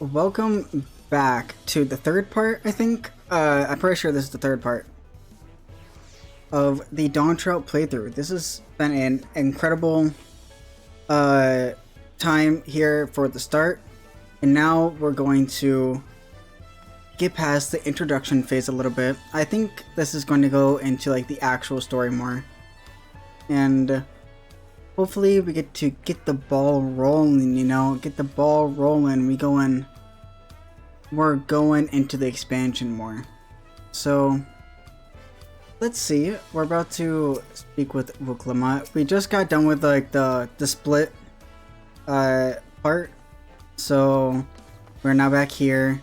Welcome back to the third part, I think. I'm pretty sure this is the third part of the Dawntrail playthrough. This has been an incredible time here for the start, and now we're going to get past the introduction phase a little bit. I think this is going to go into like the actual story more, and hopefully we get to get the ball rolling, get the ball rolling. We're going into the expansion more. So let's see. We're about to speak with Wuklama. We just got done with like the split part. So we're now back here.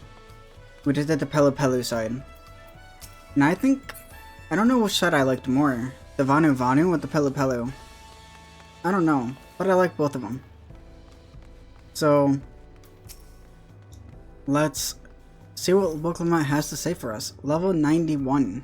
We just did the Pelu Pelu side. And I don't know which side I liked more. The Vanu Vanu or the Pelu Pelu. I don't know, but I like both of them. So let's see what Wuklama has to say for us. Level 91.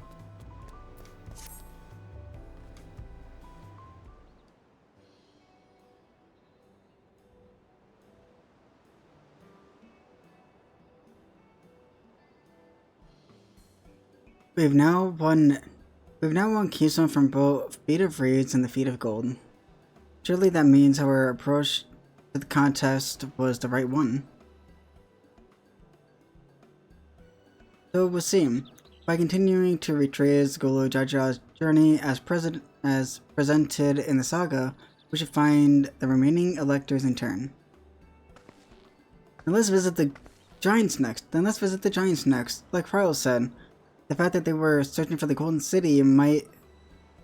We've now won Keystone from both Feet of Reeds and the Feet of Gold. Surely that means our approach to the contest was the right one. So it would seem, by continuing to retrace Golo Jaja's journey as presented in the saga, we should find the remaining electors in turn. Then let's visit the Giants next. Like Cryo said, the fact that they were searching for the Golden City might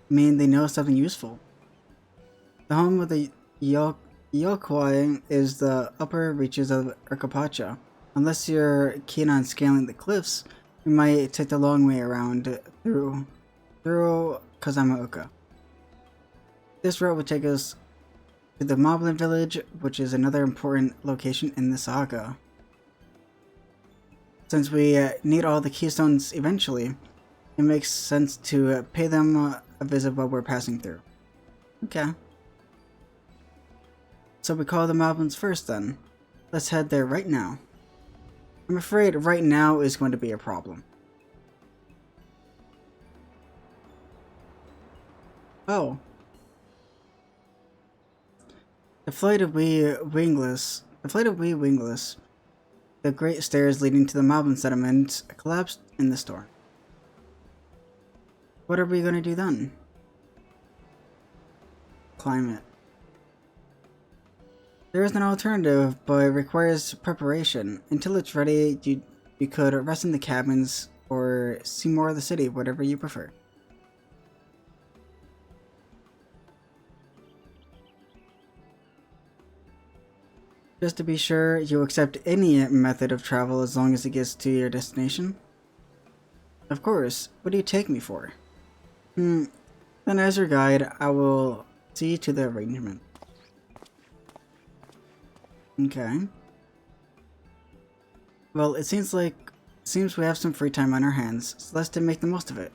mean they know something useful. The home of the Yokwai is the upper reaches of Urkapacha. Unless you're keen on scaling the cliffs, you might take the long way around through Kazamaoka. This route would take us to the Moblin village, which is another important location in the saga. Since we need all the keystones eventually, it makes sense to pay them a visit while we're passing through. Okay. So we call the Moblins first then. Let's head there right now. I'm afraid right now is going to be a problem. Oh. The flight of wee wingless. The great stairs leading to the Moblin settlement collapsed in the storm. What are we going to do then? Climb it. There is an alternative, but it requires preparation. Until it's ready, you could rest in the cabins or see more of the city, whatever you prefer. Just to be sure, you accept any method of travel as long as it gets to your destination? Of course. What do you take me for? Then as your guide, I will see to the arrangement. Okay. Well, it seems we have some free time on our hands, so let's make the most of it.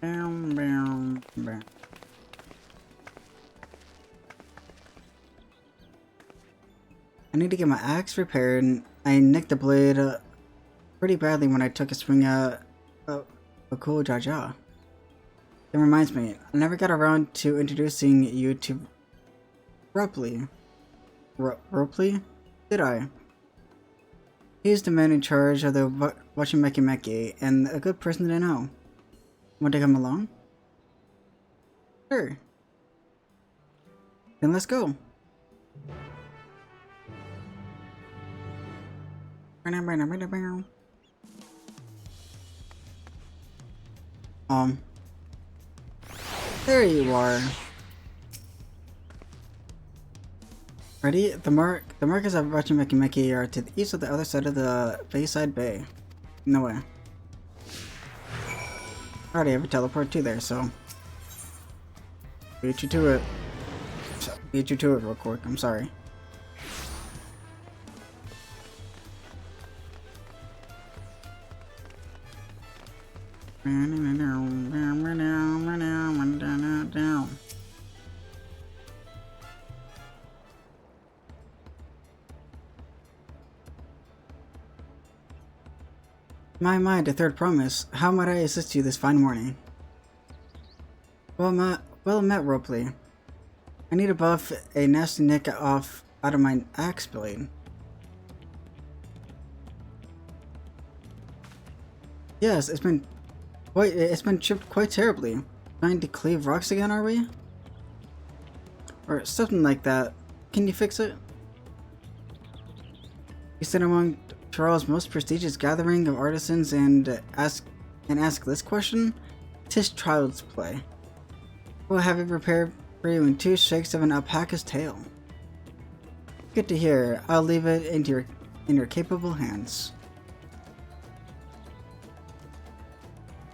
I need to get my axe repaired, and I nicked the blade pretty badly when I took a swing at a cool Jaja. It reminds me, I never got around to introducing you to Ropley. Ropley? Did I? He's the man in charge of the Wachimeki Meki, and a good person to know. Want to come along? Sure. Then let's go. There you are. Ready? The markers of Wachimeki Meki are to the east of the other side of the Bayside Bay. No way. I already have a teleport to there, so beat you to it. Beat you to it real quick. I'm sorry. My, the third promise. How might I assist you this fine morning? Well met, Ropley. I need to buff a nasty nick out of my axe blade. Yes, it's been chipped quite terribly. Trying to cleave rocks again, are we? Or something like that. Can you fix it? You sit among Charles' most prestigious gathering of artisans and ask this question? 'Tis child's play. We'll have it prepared for you in 2 shakes of an alpaca's tail. Good to hear. I'll leave it in your capable hands.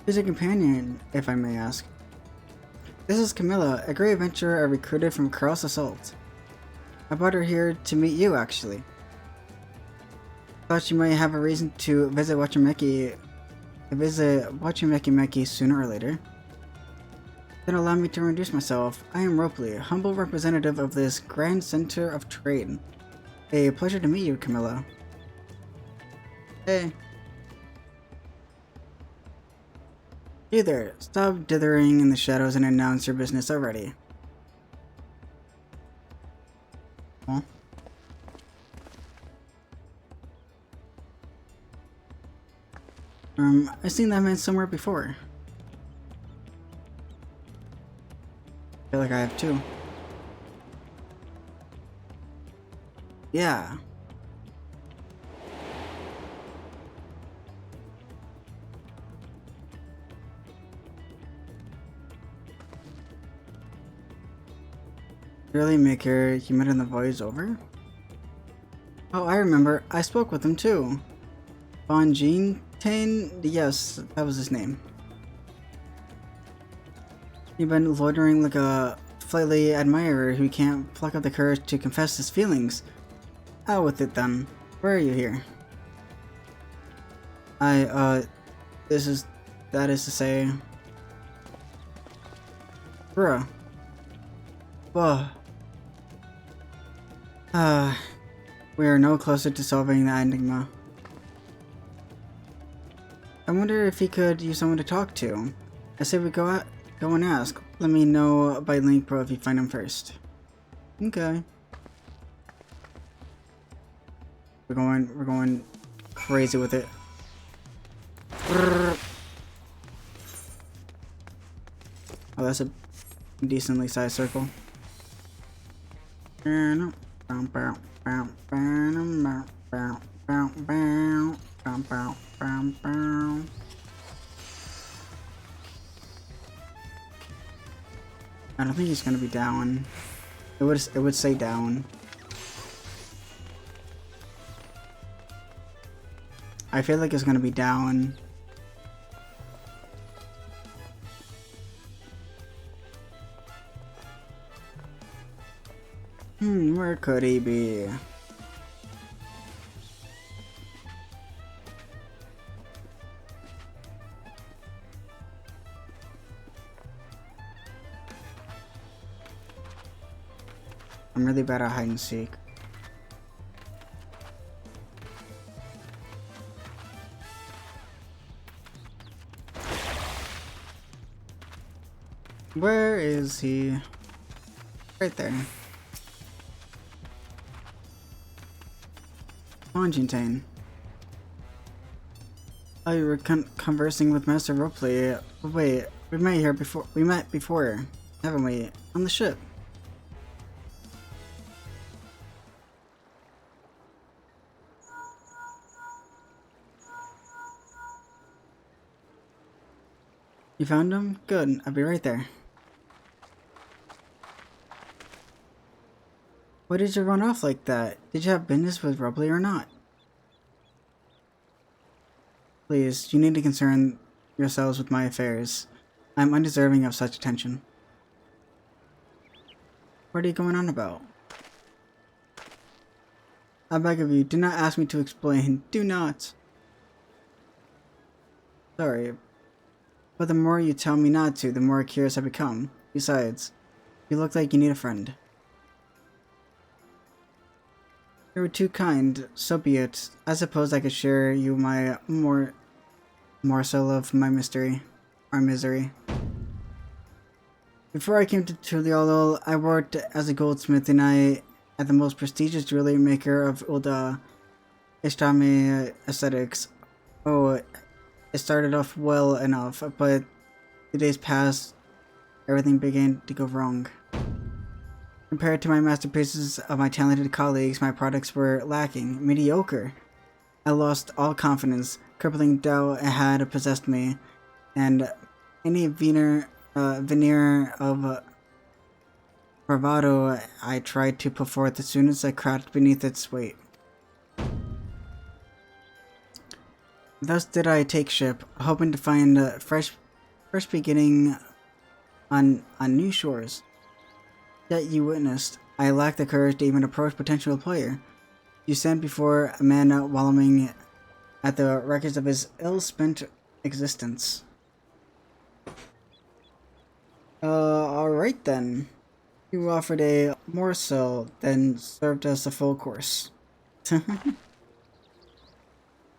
Who's your companion, if I may ask? This is Camilla, a great adventurer I recruited from Cross Assault. I brought her here to meet you, actually. Thought you might have a reason to visit Wachimeki sooner or later. Then allow me to introduce myself. I am Ropley, humble representative of this grand center of trade. A pleasure to meet you, Camilla. Hey. You there, stop dithering in the shadows and announce your business already. Huh? I've seen that man somewhere before. I feel like I have too. Yeah. Really, Maker, you met in the voiceover? Oh, I remember. I spoke with him too. Von Jean Tane? Yes, that was his name. You've been loitering like a flightly admirer who can't pluck up the courage to confess his feelings. Out with it then. Where are you here? That is to say... Bruh. Whoa. We are no closer to solving the enigma. I wonder if he could use someone to talk to. I say we go and ask. Let me know by link pro if you find him first. Okay. We're going crazy with it. Oh, that's a decently sized circle. I don't think he's gonna be down. It would say down. I feel like it's gonna be down. Where could he be? I'm really bad at hide and seek. Where is he? Right there. Conjuntain. Oh, you were conversing with Master Ropley. Wait, we met before, haven't we? On the ship. You found him? Good, I'll be right there. Why did you run off like that? Did you have business with Ropley or not? Please, you need to concern yourselves with my affairs. I'm undeserving of such attention. What are you going on about? I beg of you, do not ask me to explain. Do not! Sorry. But the more you tell me not to, the more curious I become. Besides, you look like you need a friend. You were too kind, so be it. I suppose I could share you my more morsel of my mystery, or misery. Before I came to Tuliolo, I worked as a goldsmith at the most prestigious jewelry maker of Ulda, Ishtami Aesthetics. Oh, it started off well enough, but the days passed, everything began to go wrong. Compared to my masterpieces of my talented colleagues, my products were lacking, mediocre. I lost all confidence, crippling doubt had possessed me, and any veneer of bravado I tried to put forth as soon as I cracked beneath its weight. Thus did I take ship, hoping to find a fresh beginning on new shores. Yet you witnessed, I lacked the courage to even approach potential player. You stand before a man wallowing at the wreckage of his ill-spent existence. Alright then. You offered a morsel, then served us a full course.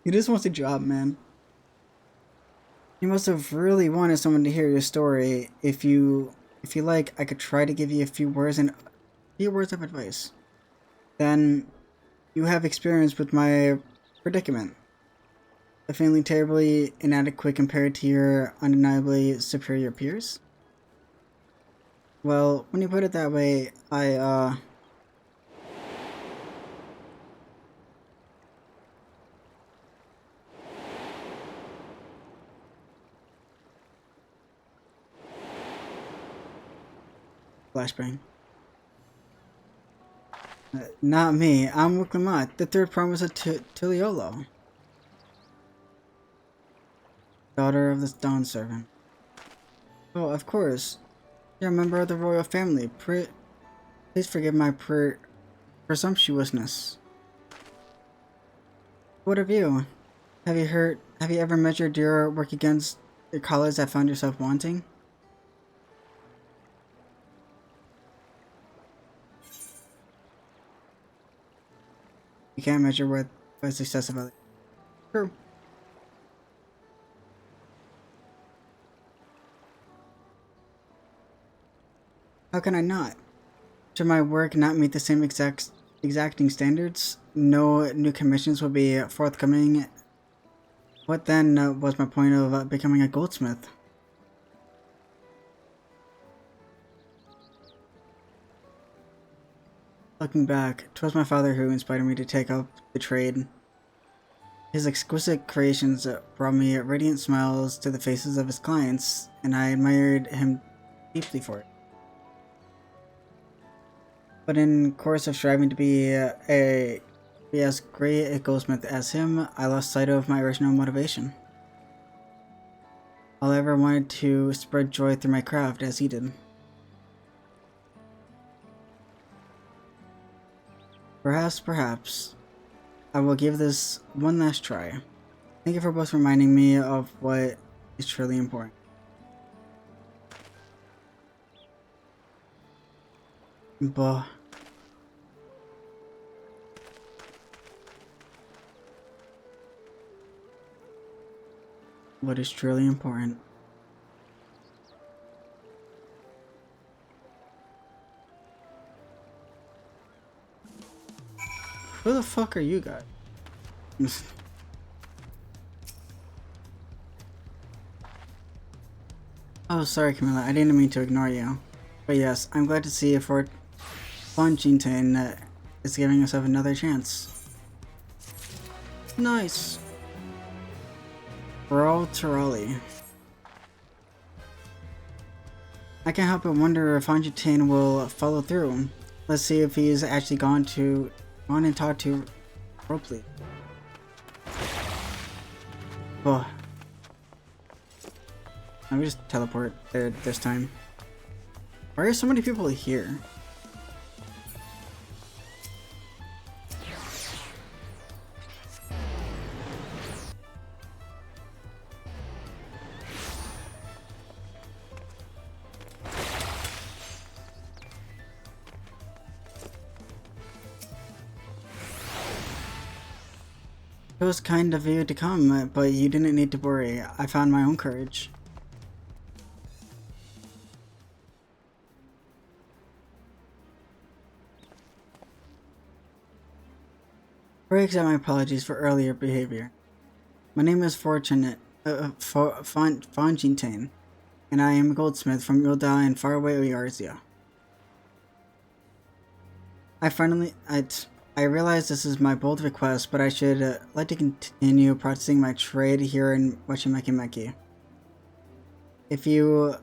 He just wants a job, man. You must have really wanted someone to hear your story. If you like, I could try to give you a few words of advice. Then, you have experience with my predicament. A feeling terribly inadequate compared to your undeniably superior peers? Well, when you put it that way, flashbang. Not me. I'm Wuklimat, the third promise of Tuliolo. Daughter of the Dawn Servant. Oh, of course. You're a member of the royal family. Please forgive my presumptuousness. What of you? Have you ever measured your work against your colleagues that found yourself wanting? You can't measure what success of others. True. How can I not? Should my work not meet the same exacting standards? No new commissions will be forthcoming. What then was my point of becoming a goldsmith? Looking back, 'twas my father who inspired me to take up the trade. His exquisite creations brought me radiant smiles to the faces of his clients, and I admired him deeply for it. But in course of striving to be as great a goldsmith as him, I lost sight of my original motivation. All I ever wanted to spread joy through my craft as he did. Perhaps, I will give this one last try. Thank you for both reminding me of what is truly important. But what is truly important? Who the fuck are you guys? Oh, sorry Camilla, I didn't mean to ignore you. But yes, I'm glad to see Fort Fonjington is giving himself another chance. Nice. Bro Tirali. I can't help but wonder if Fonjington will follow through. Let's see if he's actually gone and talked to Ropley. Oh. Let me just teleport there this time. Why are so many people here? It was kind of you to come, but you didn't need to worry. I found my own courage. Pray accept my apologies for earlier behavior. My name is Fonjintain, and I am a goldsmith from Yulda in faraway Oyarzia. I realize this is my bold request, but I should like to continue practicing my trade here in Wachimekimeki. If you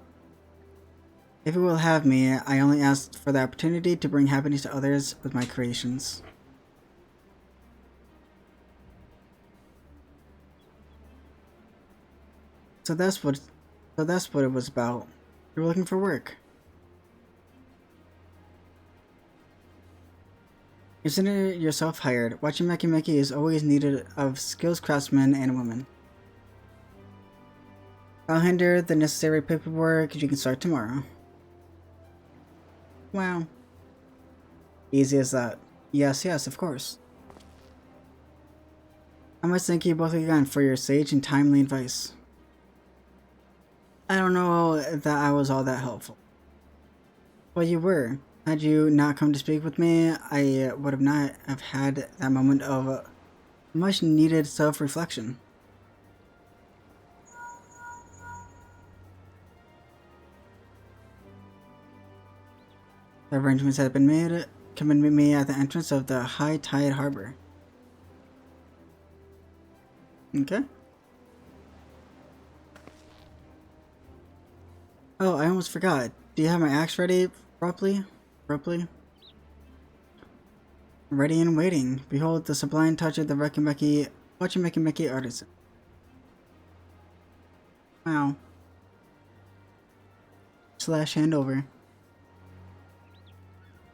will have me, I only ask for the opportunity to bring happiness to others with my creations. So that's what it was about. You were looking for work. Consider yourself hired. Wachimekimeki is always needed of skilled craftsmen and women. I'll handle the necessary paperwork. You can start tomorrow. Wow. Easy as that. Yes, of course. I must thank you both again for your sage and timely advice. I don't know that I was all that helpful. Well, you were. Had you not come to speak with me, I would have not have had that moment of much needed self-reflection. The arrangements had been made. Come and meet me at the entrance of the High Tide Harbor. Okay. Oh, I almost forgot. Do you have my axe ready? Properly? Ready and waiting. Behold the sublime touch of the Wachimekimeki artisan. Wow. Slash hand over.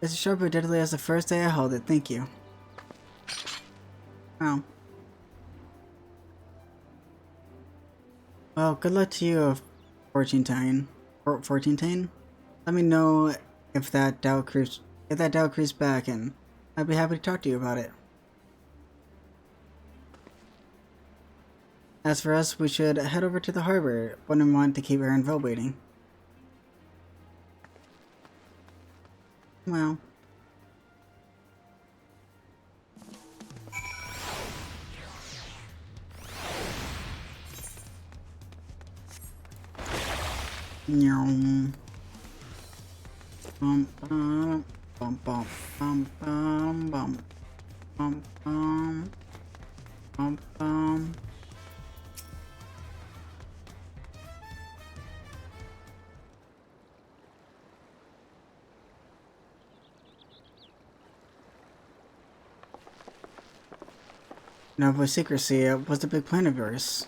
It's as sharp and deadly as the first day I held it. Thank you. Wow. Well, good luck to you, Fortune-Tane. Let me know if that doubt creeps back, and I'd be happy to talk to you about it. As for us, we should head over to the harbor. Wouldn't want to keep Aaronville waiting. Well. Bum bum bum bum bum bum bum bum bum bum bum. Now, with secrecy, what's the big plan of yours?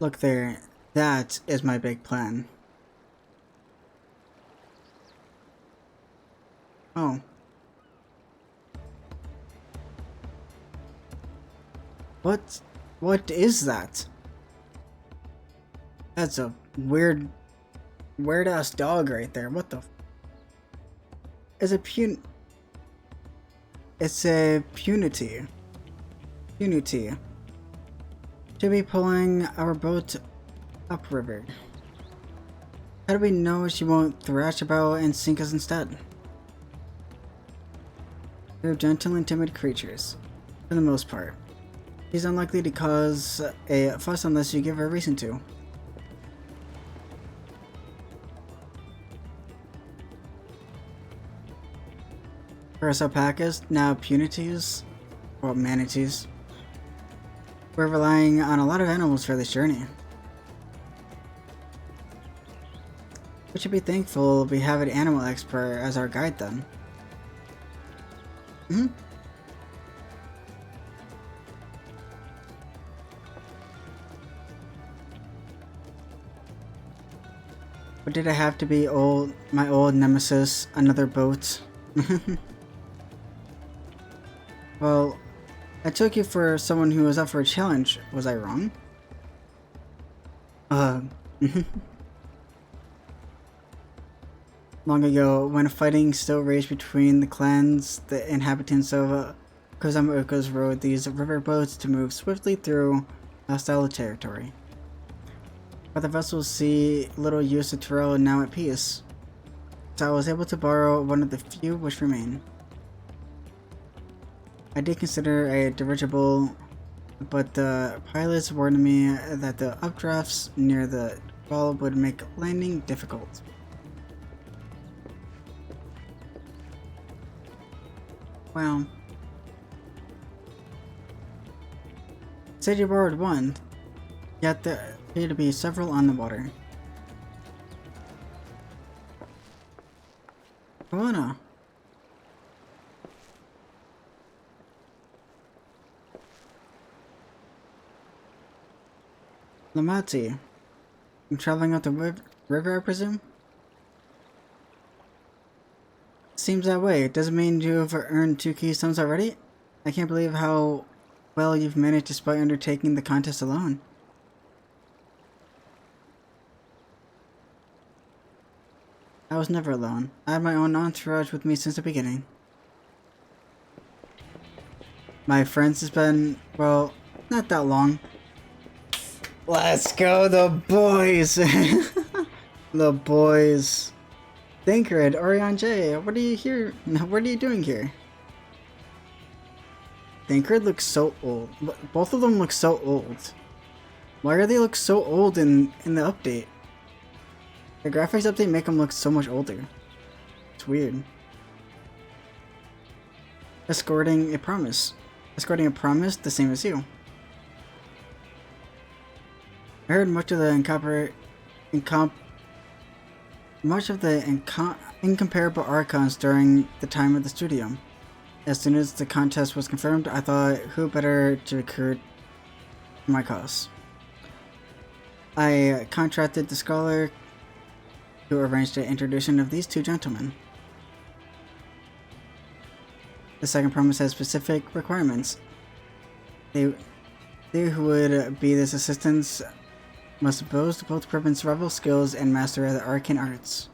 Look there, that is my big plan. Oh. What is that? That's a weird ass dog right there. What the It's a punity. Should be pulling our boat upriver. How do we know she won't thrash about and sink us instead? They're gentle and timid creatures, for the most part. She's unlikely to cause a fuss unless you give her a reason to. For us alpacas, now punities, or manatees. We're relying on a lot of animals for this journey. We should be thankful we have an animal expert as our guide then. But did it have to be my old nemesis, another boat? Well, I took you for someone who was up for a challenge. Was I wrong? Long ago, when fighting still raged between the clans, the inhabitants of Kozama rode these riverboats to move swiftly through hostile territory. But the vessels see little use of Terrell now at peace, so I was able to borrow one of the few which remain. I did consider a dirigible, but the pilots warned me that the updrafts near the wall would make landing difficult. Wow. Said you borrowed one, yet there appear to be several on the water. Kawana. Lamati. I'm traveling up the river, I presume? Seems that way. It doesn't mean you've earned 2 keystones already? I can't believe how well you've managed despite undertaking the contest alone. I was never alone. I had my own entourage with me since the beginning. My friends has been, well, not that long. Let's go, the boys! The boys. Thancred, Orion J, what are you here? What are you doing here? Thancred looks so old. Both of them look so old. Why do they look so old in the update? The graphics update make them look so much older. It's weird. Escorting a promise. Escorting a promise, the same as you. I heard much of the incomparable archons during the time of the studio. As soon as the contest was confirmed, I thought who better to recruit for my cause. I contracted the scholar to arrange the introduction of these 2 gentlemen. The second promise has specific requirements. They who would be this assistants must boast both proven survival skills and master the arcane arts.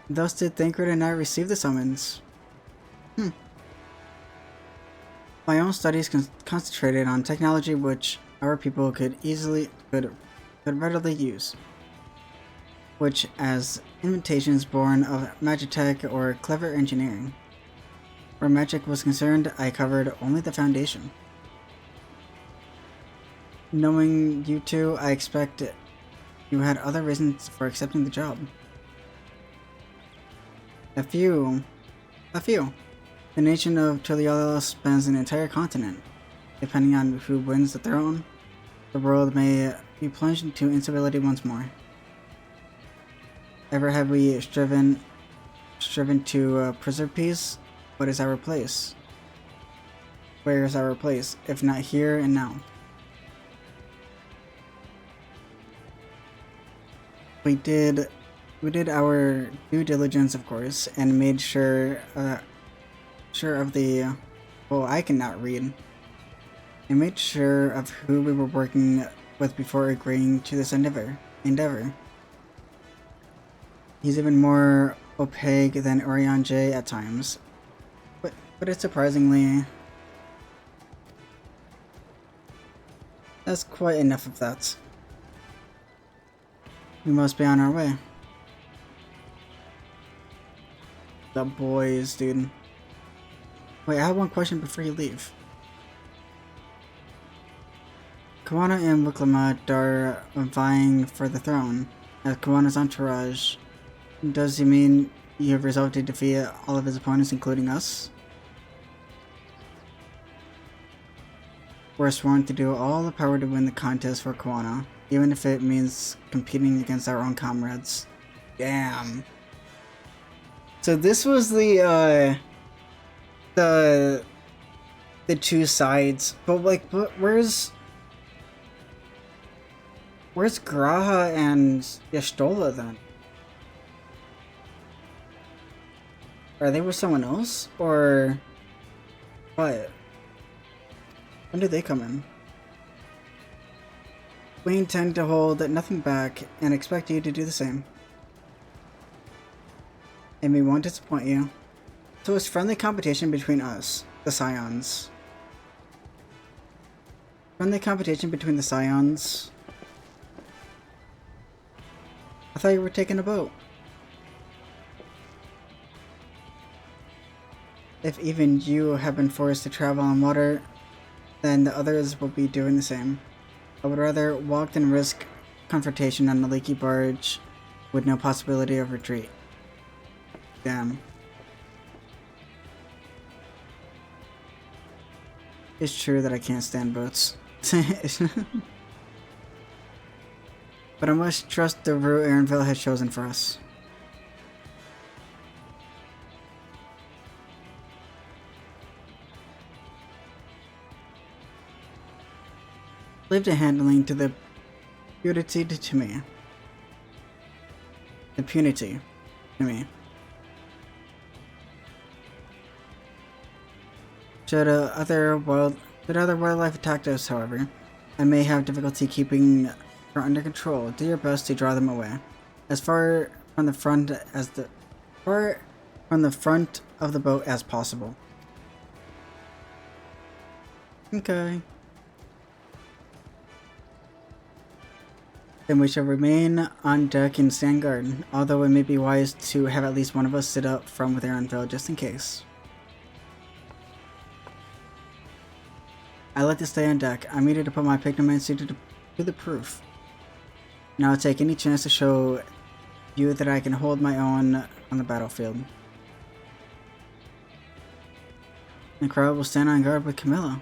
Thus did Thancred and I receive the summons. My own studies concentrated on technology which our people could readily use, which as invitations born of magitech or clever engineering. Where magic was concerned, I covered only the foundation. Knowing you two, I expect you had other reasons for accepting the job. A few. The nation of Toliala spans an entire continent. Depending on who wins the throne, the world may be plunged into instability once more. Ever have we striven to preserve peace? What is our place? Where is our place, if not here and now? We did our due diligence, of course, and made sure of the, well, I cannot read. And made sure of who we were working with before agreeing to this endeavor. He's even more opaque than Orion J at times, but it's surprisingly. That's quite enough of that. We must be on our way. The boys, dude. Wait, I have one question before you leave. Kawana and Wiklamat are vying for the throne. As Kawana's entourage, does he mean you have resolved to defeat all of his opponents, including us? We're sworn to do all the power to win the contest for Kawana, even if it means competing against our own comrades. Damn. So this was the two sides, but like, where's Graha and Y'shtola then? Are they with someone else, or what? When did they come in? We intend to hold nothing back and expect you to do the same. and we won't disappoint you. So it's friendly competition between us, the Scions. Friendly competition between the Scions. I thought you were taking a boat. If even you have been forced to travel on water, then the others will be doing the same. I would rather walk than risk confrontation on a leaky barge with no possibility of retreat. Damn. It's true that I can't stand boats. But I must trust the route Aaronville has chosen for us. Leave the handling to the purity to me. The punity to me. Should other wildlife attack us, however, I may have difficulty keeping her under control. Do your best to draw them away, as far from the front of the boat as possible. Okay. Then we shall remain on deck and stand guard, although it may be wise to have at least one of us sit up front with Aaronville just in case. I like to stay on deck. I'm eager to put my pigment suit to the proof. And I'll take any chance to show you that I can hold my own on the battlefield. The crowd will stand on guard with Camilla.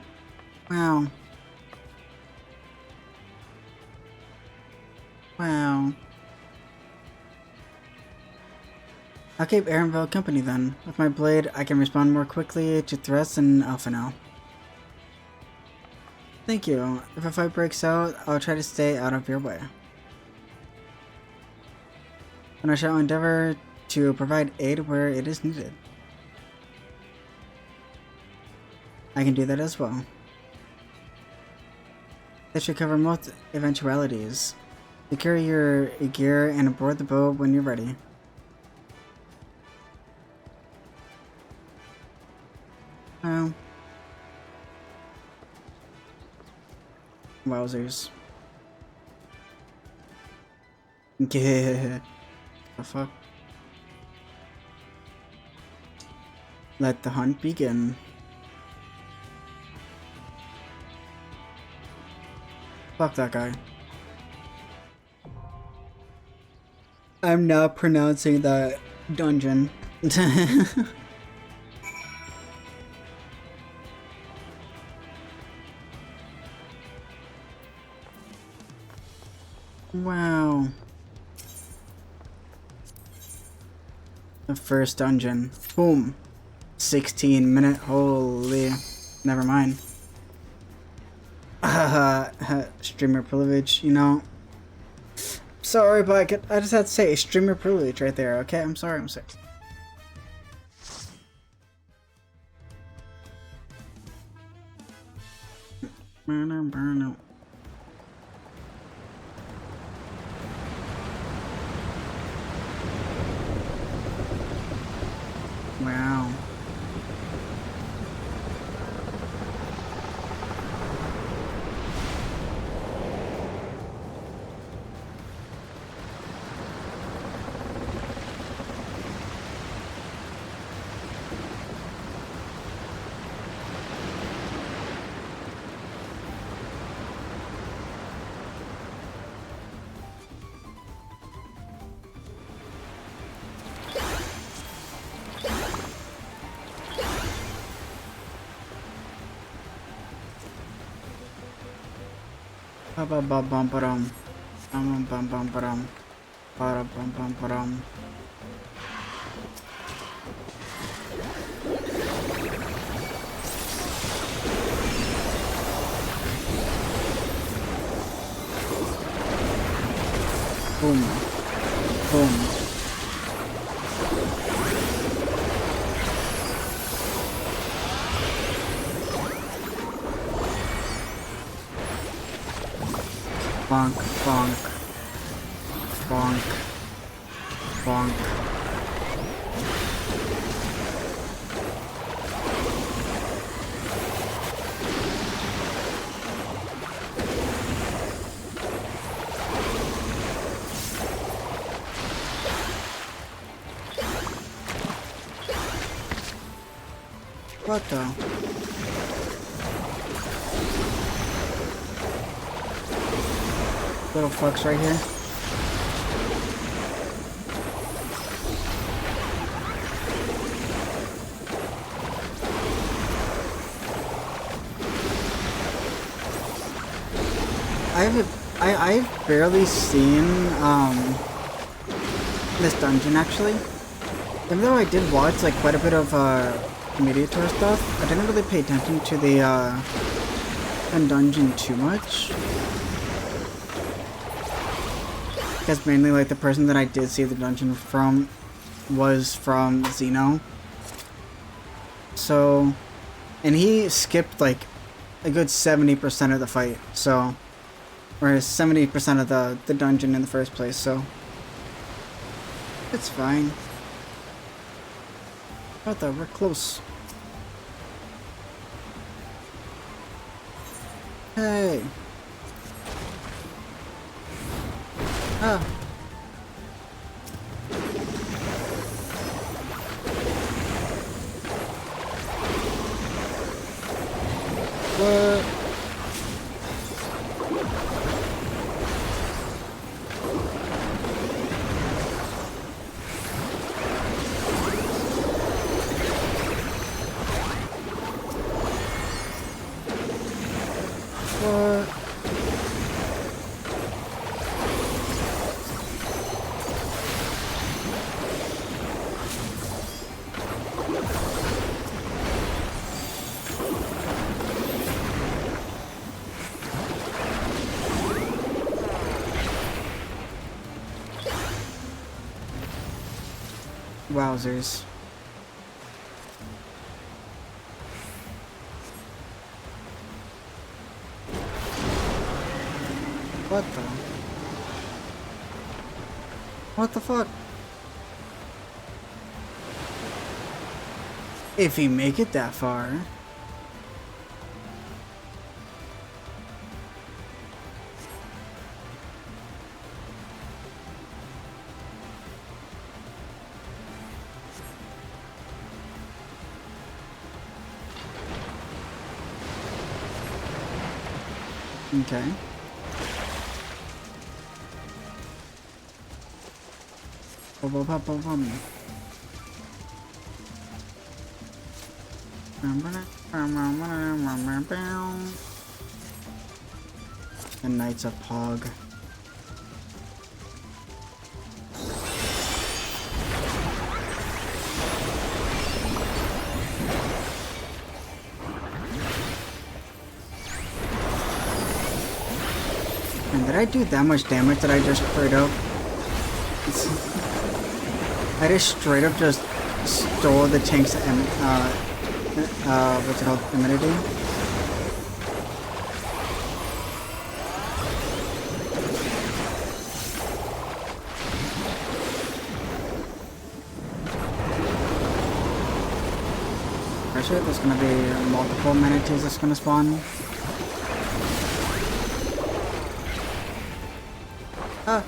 Wow. Wow. I'll keep Aaronville company then. With my blade, I can respond more quickly to threats than Alphanel. Thank you. If a fight breaks out, I'll try to stay out of your way. And I shall endeavor to provide aid where it is needed. I can do that as well. That should cover most eventualities. Secure your gear and aboard the boat when you're ready. Wowzers. Yeah. The fuck? Let the hunt begin. Fuck that guy. I'm not pronouncing that dungeon. Wow. The first dungeon. Boom. 16-minute. Holy. Never mind. Streamer privilege, you know. Sorry, but I just had to say streamer privilege right there, okay? I'm sorry, I'm sorry. Burn. Wow. Ba-ba-ba-bum-ba-dum. Bum-bum-bum-bum-ba-dum. Ba-da-bum-bum-ba-dum. Boom. Boom. Bonk, bonk, bonk, bonk. What the? Little fucks right here. I've barely seen this dungeon actually. Even though I did watch like quite a bit of media tour stuff, I didn't really pay attention to the dungeon too much. Because mainly like the person that I did see the dungeon from was from Xeno. So, and he skipped like a good 70% of the fight, so, or 70% of the dungeon in the first place, so it's fine. What the? We're close. Hey. Ah. What? What? Wowzers. What the? What the fuck? If he make it that far. Okay. The Knights of Pog. And did I do that much damage that I just straight up? I just straight up just stole the tank's what's it called? Immunity? Actually, there's gonna be multiple manatees that's gonna spawn. Ah!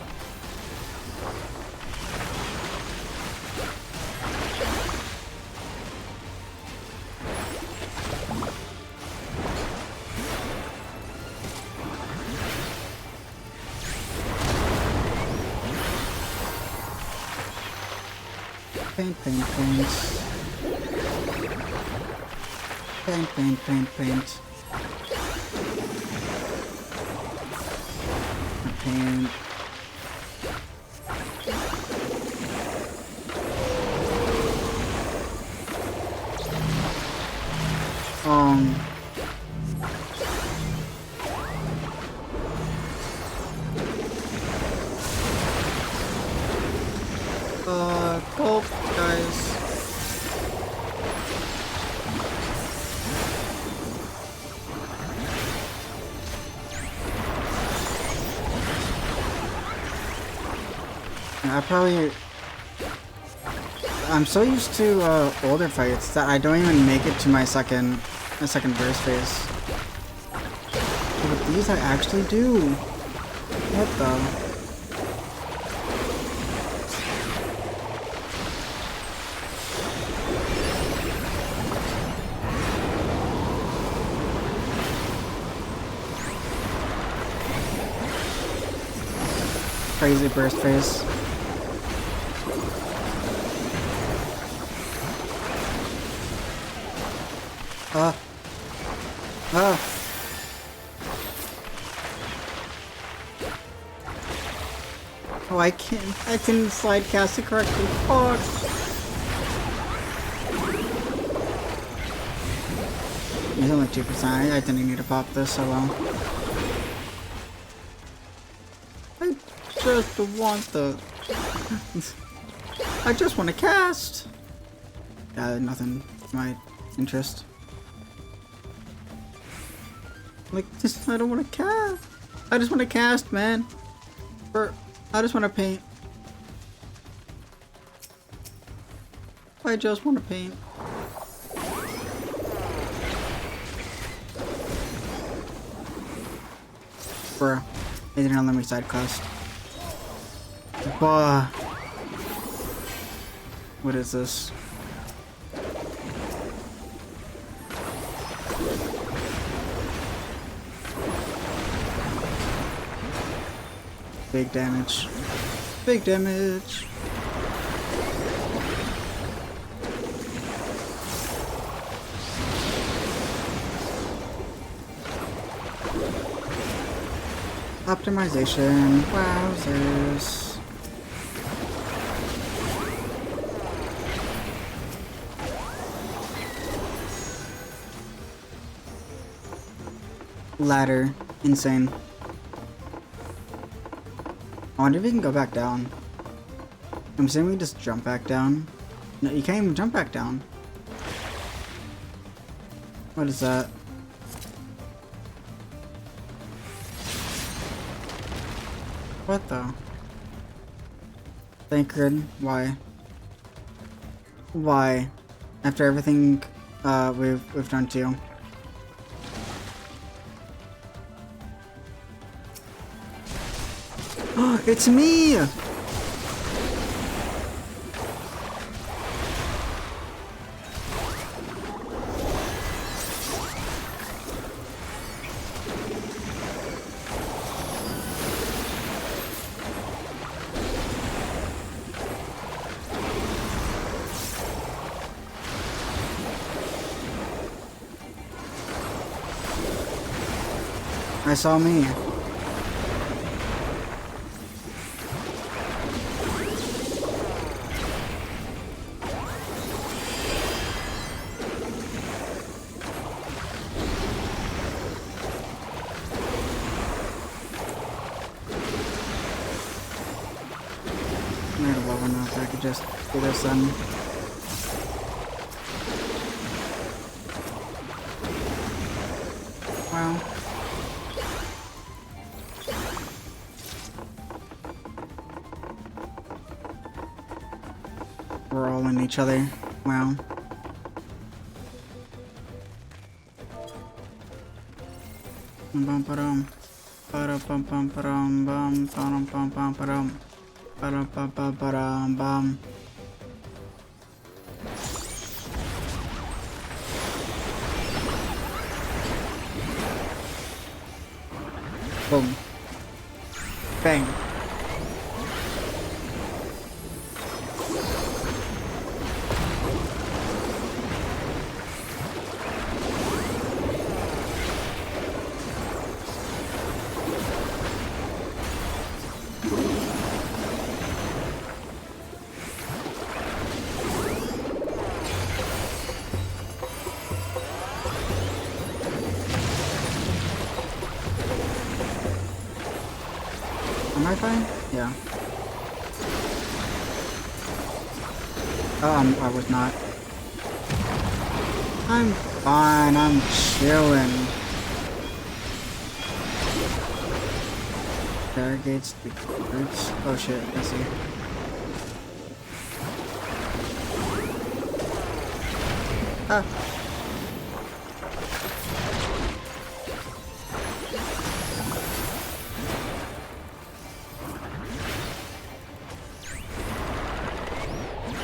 Paint, paint, paint. Paint, paint, paint, paint. Paint. Gulp, guys. I'm so used to older fights that I don't even make it to my second burst phase. But these I actually do. What the? crazy burst phase. Oh, I can slide cast it correctly. Fuck. It's only 2%. I didn't need to pop this so well. I just want the... I just want to cast! Nothing. My interest. Like, I don't want to cast. I just want to cast, man. I just want to paint. I just want to paint. Bruh. They didn't let me side quest. Bah. What is this? Big damage. Big damage. Optimization. Wowzers. Ladder. Insane. I wonder if we can go back down. I'm saying we just jump back down. No, you can't even jump back down. What is that? What the? Thancred? Why? Why? After everything we've done to you. It's me! I saw me. I don't know if I could just do this then. Wow. We're all in each other. Wow. Bum ba-dum. Ba-da-bum bum ba-dum bum ba-dum bum bum ba-dum. Ba-dum bum bum ba-dum bum. Boom. Bang. Am I fine? Yeah. I was not. I'm fine, I'm chilling. Barricades the roots. Oh shit, I see. Ah.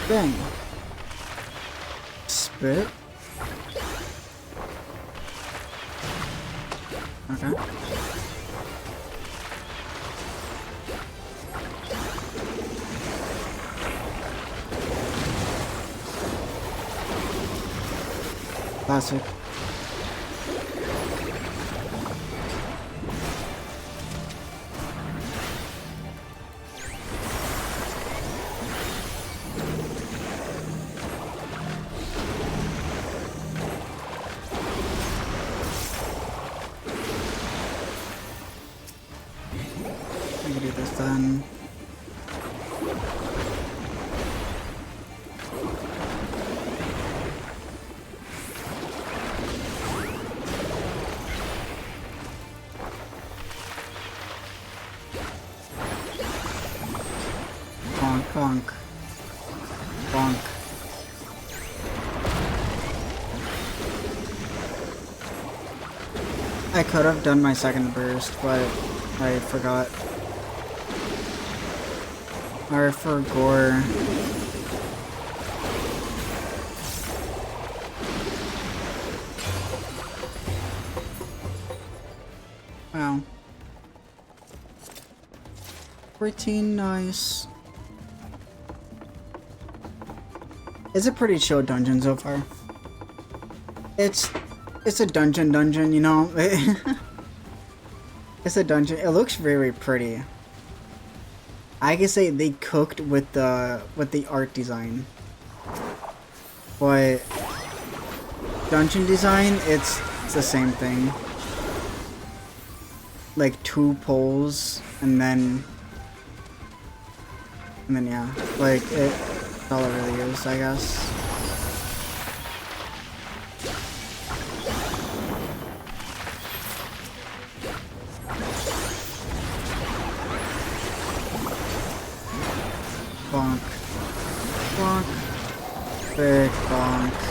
Bang. Spit. Okay. Classic. I can do this then. Bonk, bonk. Bonk. I could have done my second burst, but I forgot. Or for gore. Wow. Pretty nice. It's a pretty chill dungeon so far. It's a dungeon, you know? It's a dungeon. It looks very pretty. I can say they cooked with the art design. But dungeon design, it's the same thing. Like 2 poles and then yeah, like that's all it really is, I guess. Bonk. Bonk. Big bonk.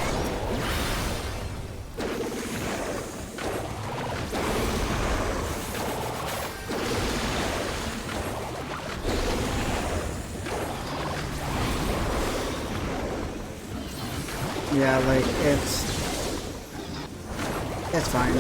Yeah, like, it's fine.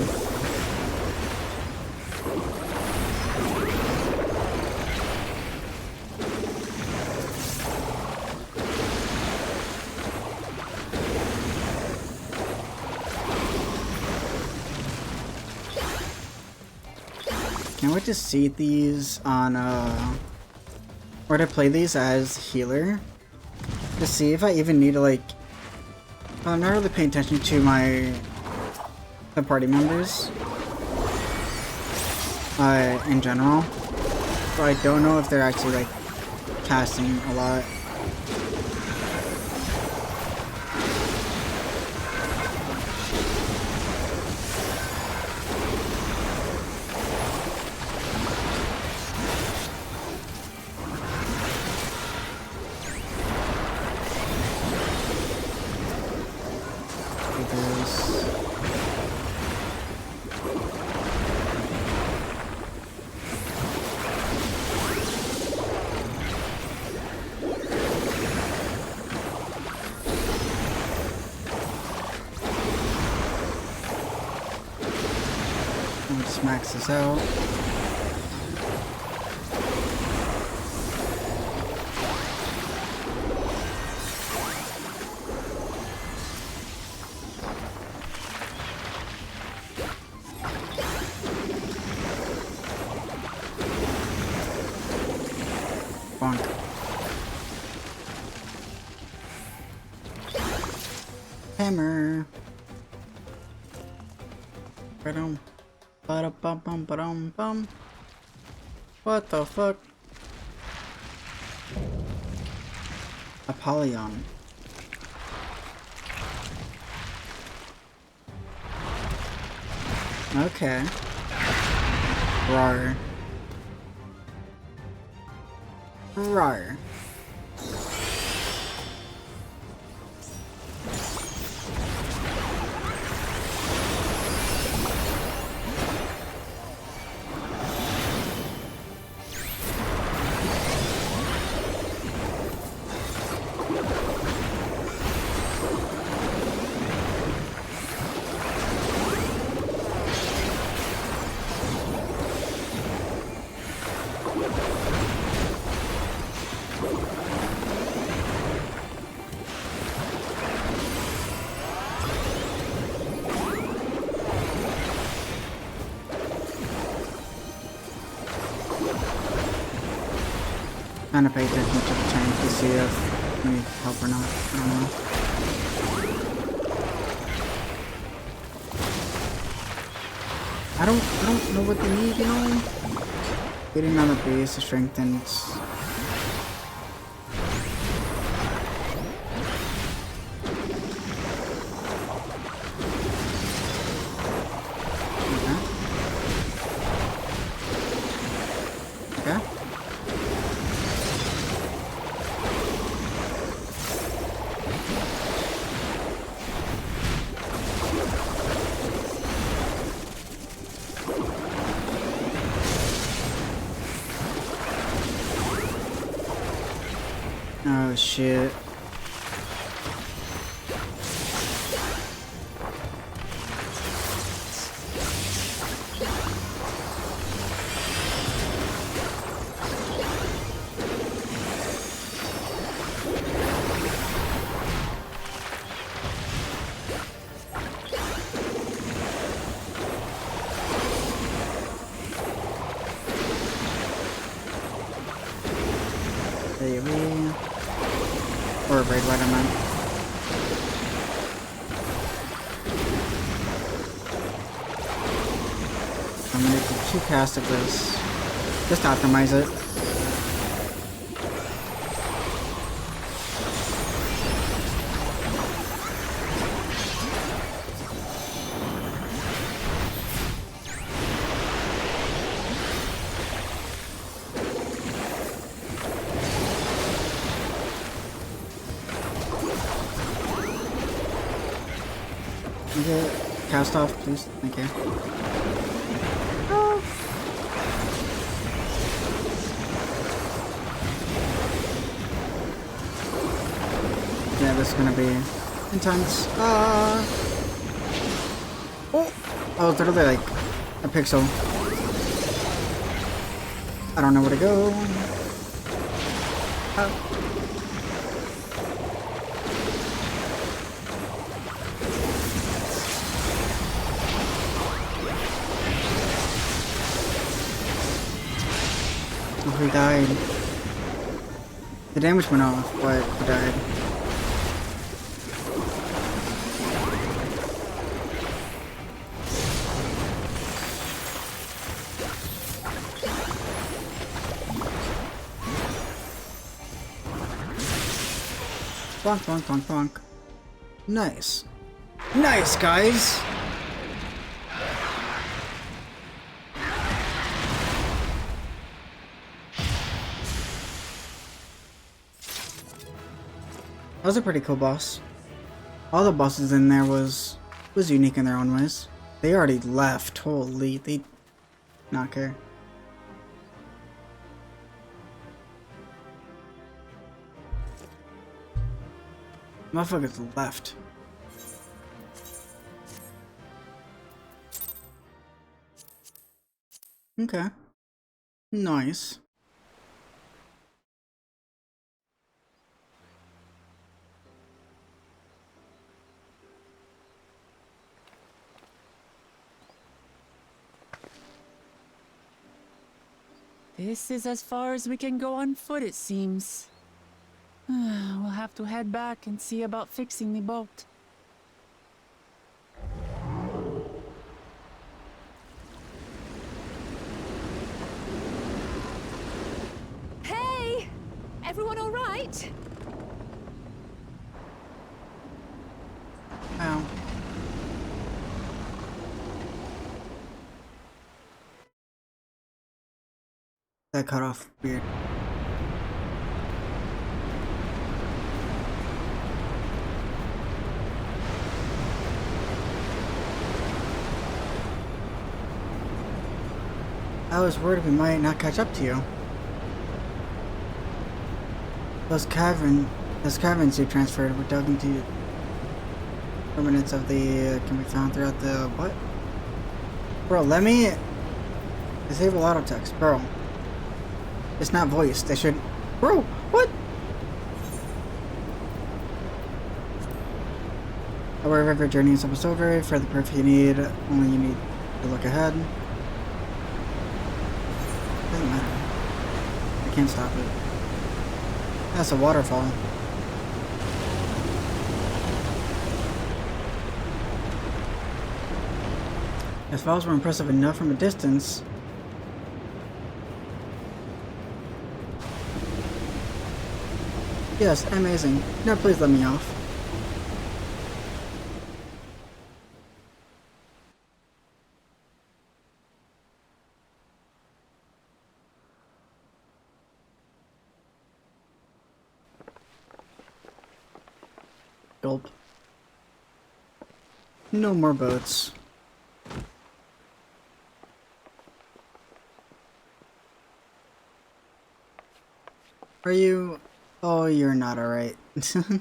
Can't wait to see these on, or to play these as healer. To see if I even need to, like, I'm not really paying attention to the party members in general, so I don't know if they're actually like casting a lot. Let's max this out. Bonk. Hammer. Ba-dum. Ba-da-bum-bum, ba-dum-bum. What the fuck? Apollyon. Okay. Rar. Rar. Trying to pay attention to the tank to see if we need help or not. I don't know. I don't know what they need, you know? Getting on the base to strengthen. Okay. Oh shit. Baby. Or raid right, I meant. I'm gonna do 2 casts of this. Just optimize it. Okay, cast off, please. Thank you. Oh. Yeah, this is gonna be intense. Oh, oh, it's literally like a pixel. I don't know where to go. Oh. Oh, he died. The damage went off, but he died. Bonk, bonk, bonk, bonk. Nice. Nice, guys! That was a pretty cool boss. All the bosses in there was unique in their own ways. They already left. Holy, they not care. Motherfuckers left. Okay. Nice. This is as far as we can go on foot, it seems. We'll have to head back and see about fixing the boat. Hey! Everyone all right? Ow. That cut off weird. I was worried we might not catch up to you. Those caverns you transferred were dug into remnants of the can be found throughout the what? Bro, let me disable auto text, bro. It's not voice. They should. Bro, what? However, if your journey is almost over, for the proof you need, only you need to look ahead. Doesn't matter. I can't stop it. That's a waterfall. If falls were impressive enough from a distance. Yes, amazing. Now please let me off. Gulp. No more boats. Are you? Oh, you're not alright. I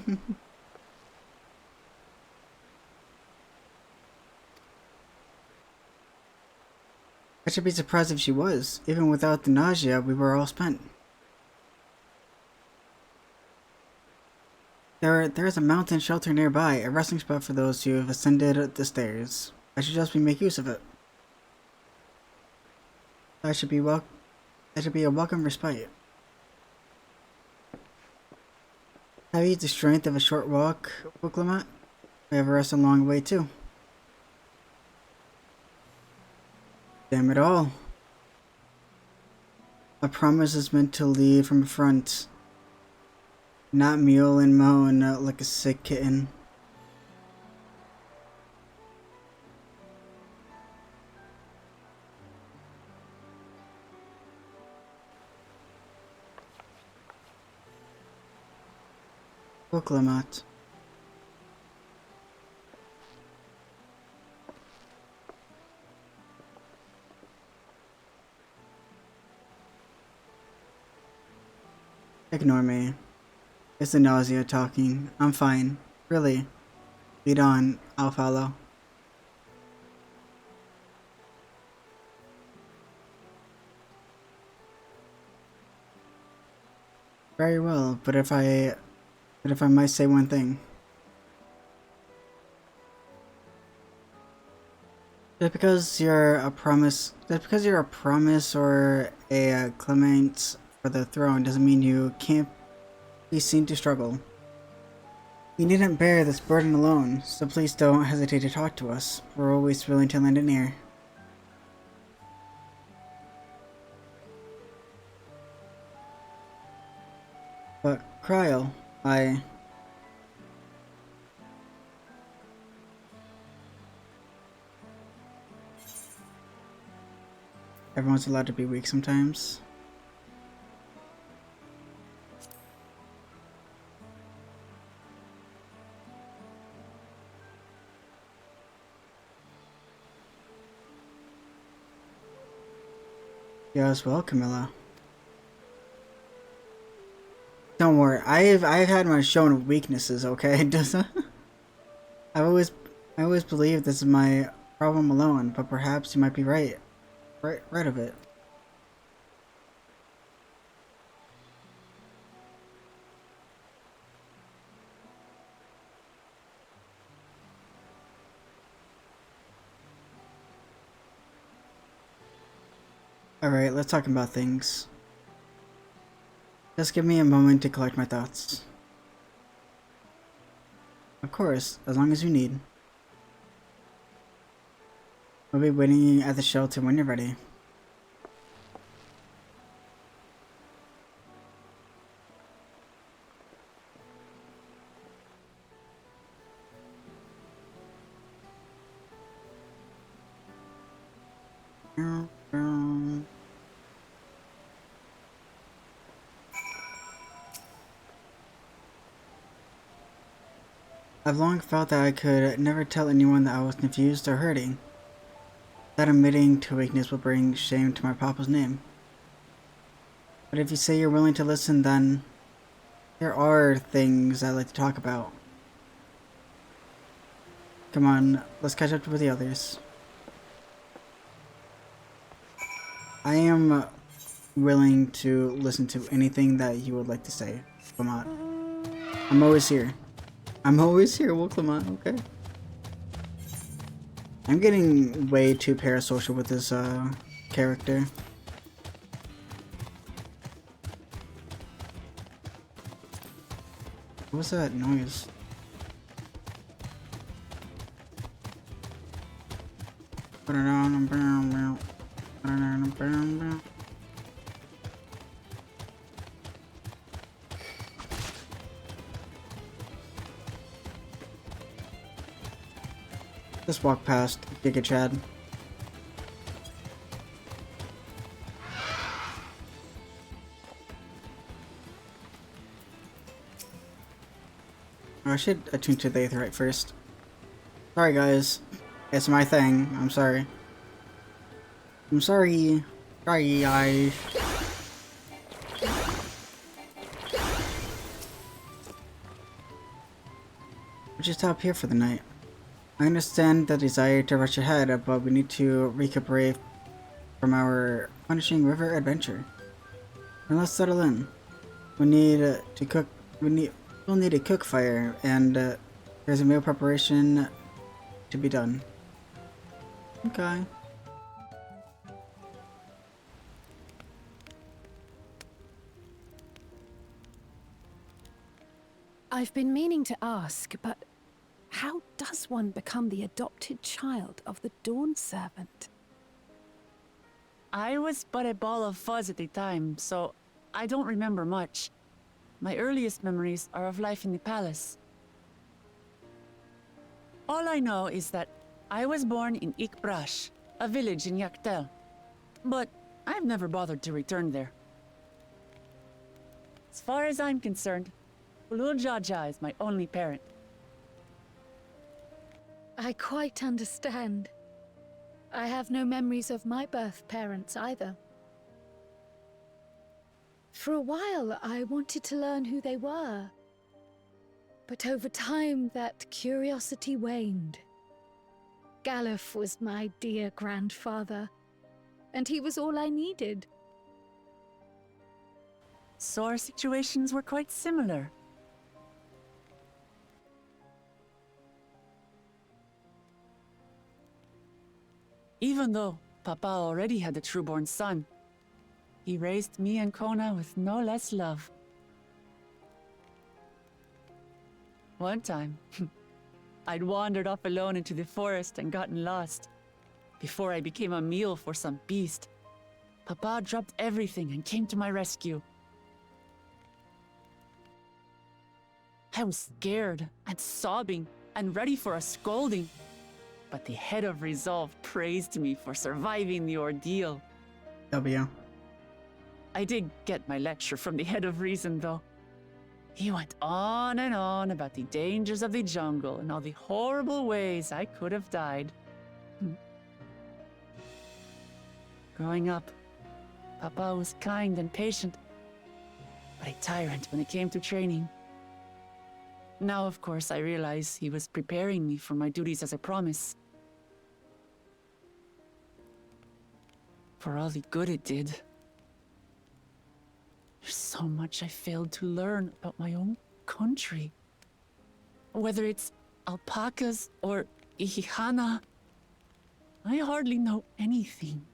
should be surprised if she was. Even without the nausea, we were all spent. There is a mountain shelter nearby, a resting spot for those who have ascended the stairs. I should just make use of it. That should be a welcome respite. Have you the strength of a short walk, Wuklamot? I have a rest a long way too. Damn it all. A promise is meant to lead from the front. Not mule and moan like a sick kitten. Wuklamot. Ignore me. It's the nausea talking. I'm fine. Really. Lead on. I'll follow. Very well, but if I might say one thing. Just because you're a promise or a claimant for the throne doesn't mean you can't be seen to struggle. You needn't bear this burden alone, so please don't hesitate to talk to us. We're always willing to lend an ear. But, Cryle, everyone's allowed to be weak sometimes. You as well, Camilla. Don't worry, I've had my showing of weaknesses, okay? I always believe this is my problem alone, but perhaps you might be right of it. Alright, let's talk about things. Just give me a moment to collect my thoughts. Of course, as long as you need. I'll be waiting at the shelter when you're ready. I've long felt that I could never tell anyone that I was confused or hurting. That admitting to weakness will bring shame to my papa's name. But if you say you're willing to listen, then there are things I'd like to talk about. Come on, let's catch up with the others. I am willing to listen to anything that you would like to say, Clement. I'm always here. I'm always here, Clement, okay? I'm getting way too parasocial with this character. What was that noise? Just walk past Giga Chad. Oh, I should attune to the Aetheryte first. Sorry guys. It's my thing. I'm sorry. I'm sorry. Sorry guys. We'll just stop here for the night. I understand the desire to rush ahead, but we need to recuperate from our punishing river adventure. And let's settle in. We need to cook. We'll need a cook fire, and there's a meal preparation to be done. Okay. I've been meaning to ask, but how does one become the adopted child of the Dawn Servant? I was but a ball of fuzz at the time, so I don't remember much. My earliest memories are of life in the palace. All I know is that I was born in Ikbrash, a village in Yaktel. But I've never bothered to return there. As far as I'm concerned, Ulul Jaja is my only parent. I quite understand. I have no memories of my birth parents either. For a while, I wanted to learn who they were. But over time, that curiosity waned. Galuf was my dear grandfather, and he was all I needed. So our situations were quite similar. Even though Papa already had a trueborn son, he raised me and Kona with no less love. One time, I'd wandered off alone into the forest and gotten lost. Before I became a meal for some beast, Papa dropped everything and came to my rescue. I was scared and sobbing and ready for a scolding, but the head of resolve praised me for surviving the ordeal. W. I did get my lecture from the head of reason, though. He went on and on about the dangers of the jungle and all the horrible ways I could have died. Growing up, Papa was kind and patient, but a tyrant when it came to training. Now, of course, I realize he was preparing me for my duties as a promise. For all the good it did. There's so much I failed to learn about my own country. Whether it's alpacas or Ihihana, I hardly know anything.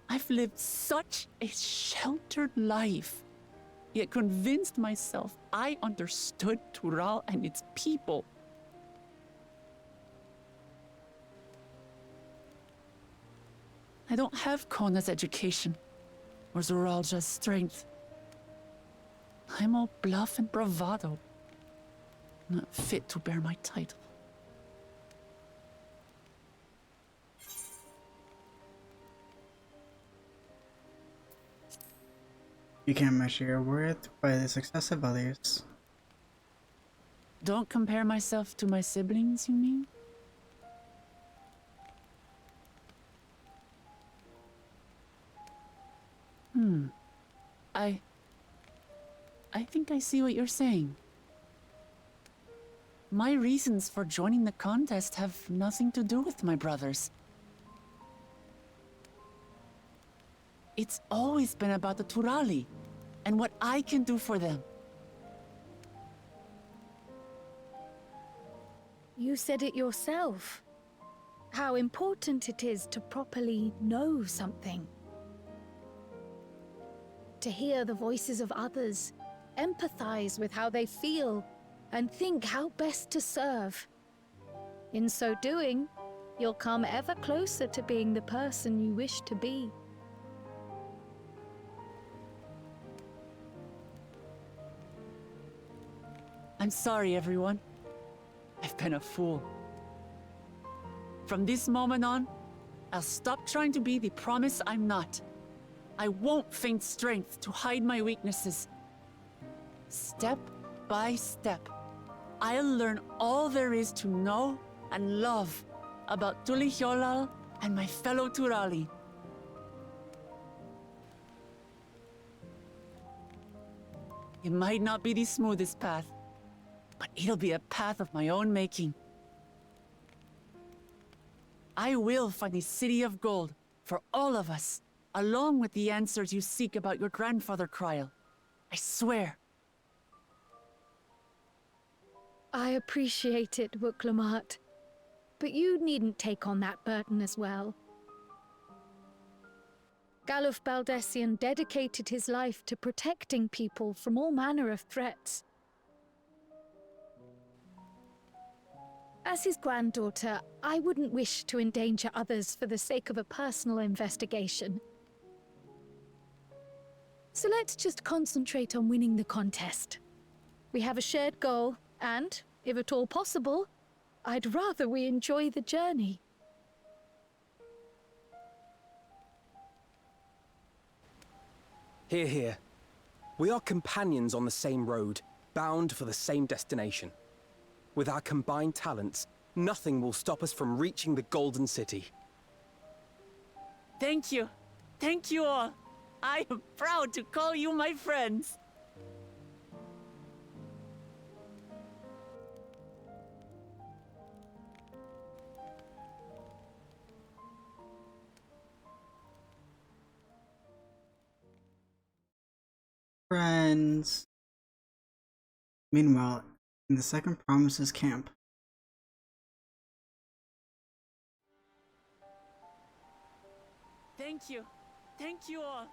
I've lived such a sheltered life, yet convinced myself I understood Tural and its people. I don't have Kona's education, or Zoralja's strength. I'm all bluff and bravado, not fit to bear my title. You can't measure your worth by the success of others. Don't compare myself to my siblings, you mean? I think I see what you're saying. My reasons for joining the contest have nothing to do with my brothers. It's always been about the Turali and what I can do for them. You said it yourself. How important it is to properly know something. To hear the voices of others empathize with how they feel, and think how best to serve. In so doing, you'll come ever closer to being the person you wish to be. I'm sorry, everyone. I've been a fool. From this moment on, I'll stop trying to be the promise I'm not. I won't feign strength to hide my weaknesses. Step by step, I'll learn all there is to know and love about Tulihyolal and my fellow Turali. It might not be the smoothest path, but it'll be a path of my own making. I will find the City of Gold for all of us, along with the answers you seek about your grandfather, Kryl. I swear. I appreciate it, Wuklamart, but you needn't take on that burden as well. Galuf Baldessian dedicated his life to protecting people from all manner of threats. As his granddaughter, I wouldn't wish to endanger others for the sake of a personal investigation. So let's just concentrate on winning the contest. We have a shared goal, and, if at all possible, I'd rather we enjoy the journey. Hear, hear. We are companions on the same road, bound for the same destination. With our combined talents, nothing will stop us from reaching the Golden City. Thank you. Thank you all. I am proud to call you my friends. Friends. Meanwhile, in the Second Promises camp. Thank you. Thank you all.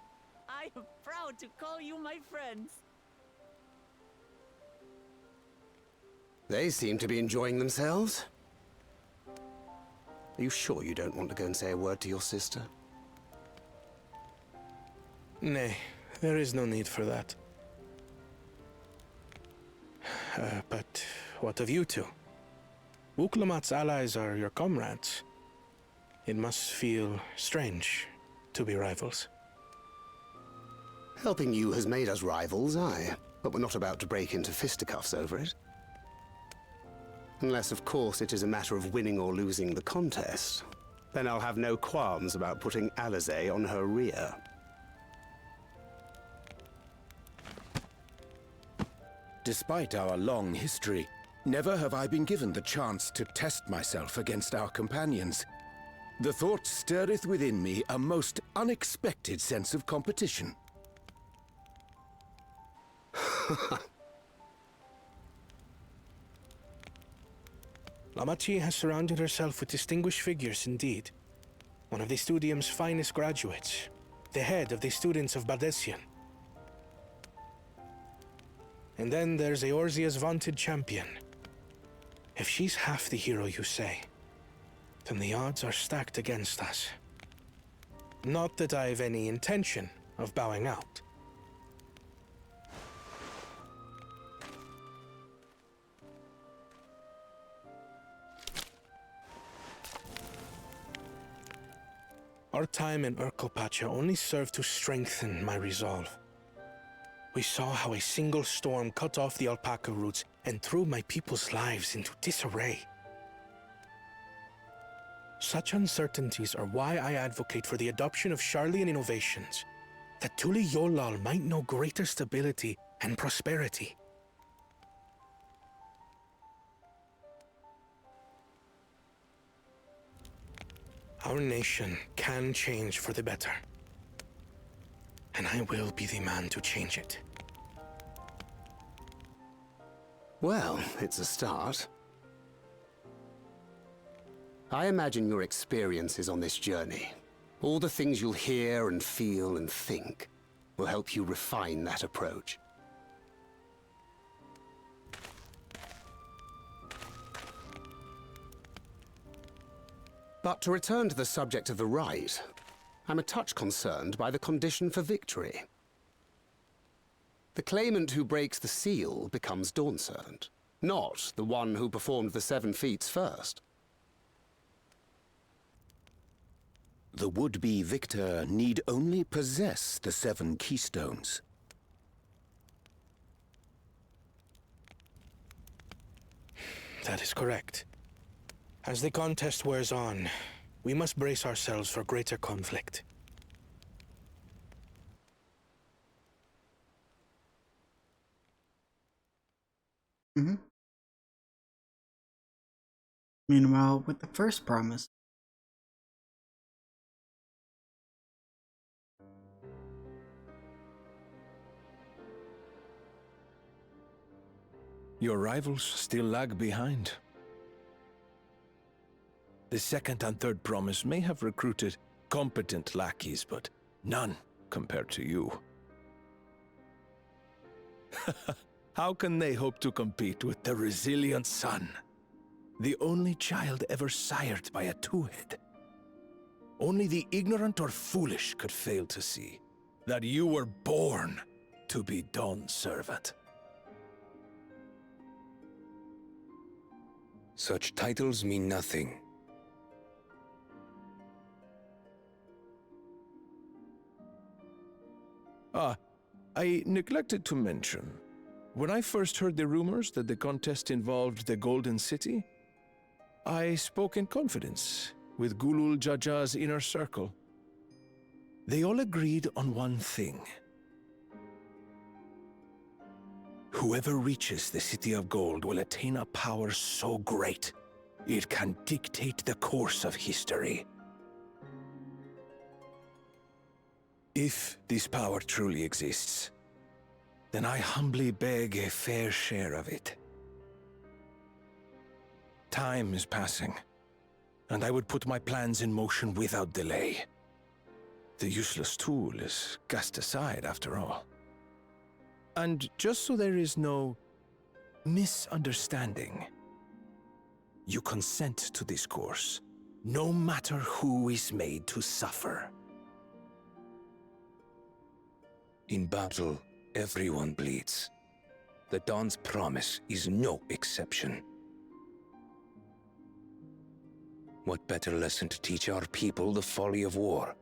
I am proud to call you my friends. They seem to be enjoying themselves. Are you sure you don't want to go and say a word to your sister? Nay, there is no need for that. But what of you two? Wuklamat's allies are your comrades. It must feel strange to be rivals. Helping you has made us rivals, aye, but we're not about to break into fisticuffs over it. Unless, of course, it is a matter of winning or losing the contest. Then I'll have no qualms about putting Alizé on her rear. Despite our long history, never have I been given the chance to test myself against our companions. The thought stirreth within me a most unexpected sense of competition. Lamachi has surrounded herself with distinguished figures indeed. One of the Studium's finest graduates, the head of the students of Bardessian. And then there's Eorzea's vaunted champion. If she's half the hero you say, then the odds are stacked against us. Not that I've any intention of bowing out. Our time in Urkelpacha only served to strengthen my resolve. We saw how a single storm cut off the alpaca roots and threw my people's lives into disarray. Such uncertainties are why I advocate for the adoption of Sharlayan innovations, that Tulihyolal might know greater stability and prosperity. Our nation can change for the better. And I will be the man to change it. Well, it's a start. I imagine your experiences on this journey, all the things you'll hear and feel and think, will help you refine that approach. But to return to the subject of the rite, I'm a touch concerned by the condition for victory. The claimant who breaks the seal becomes Dawn Servant, not the one who performed the 7 feats first. The would-be victor need only possess the 7 keystones. That is correct. As the contest wears on, we must brace ourselves for greater conflict. Meanwhile, with the first promise, your rivals still lag behind. The second and third promise may have recruited competent lackeys, but none compared to you. How can they hope to compete with the resilient son? The only child ever sired by a two-head. Only the ignorant or foolish could fail to see that you were born to be Dawn's servant. Such titles mean nothing. I neglected to mention, when I first heard the rumors that the contest involved the Golden City, I spoke in confidence with Gulul Jaja's inner circle. They all agreed on one thing. Whoever reaches the City of Gold will attain a power so great, it can dictate the course of history. If this power truly exists, then I humbly beg a fair share of it. Time is passing, and I would put my plans in motion without delay. The useless tool is cast aside after all. And just so there is no misunderstanding, you consent to this course, no matter who is made to suffer. In battle, everyone bleeds. The Dawn's promise is no exception. What better lesson to teach our people the folly of war?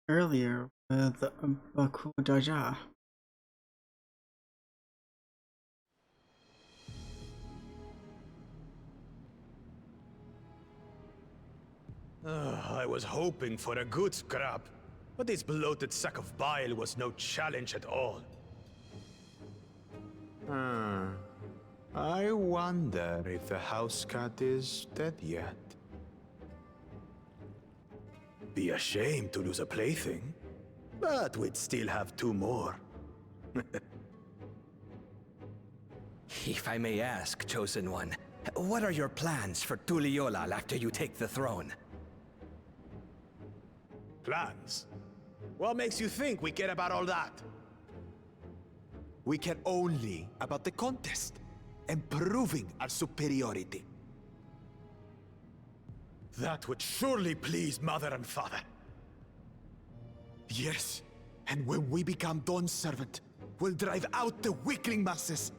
earlier with Baku Jaja. I was hoping for a good scrap, but this bloated sack of bile was no challenge at all. I wonder if the house cat is dead yet. Be a shame to lose a plaything, but we'd still have 2 more. If I may ask, Chosen One, what are your plans for Tuliolal after you take the throne? Plans? What makes you think we care about all that? We care only about the contest and proving our superiority. That would surely please Mother and Father. Yes, and when we become Dawn's servant, we'll drive out the weakling masses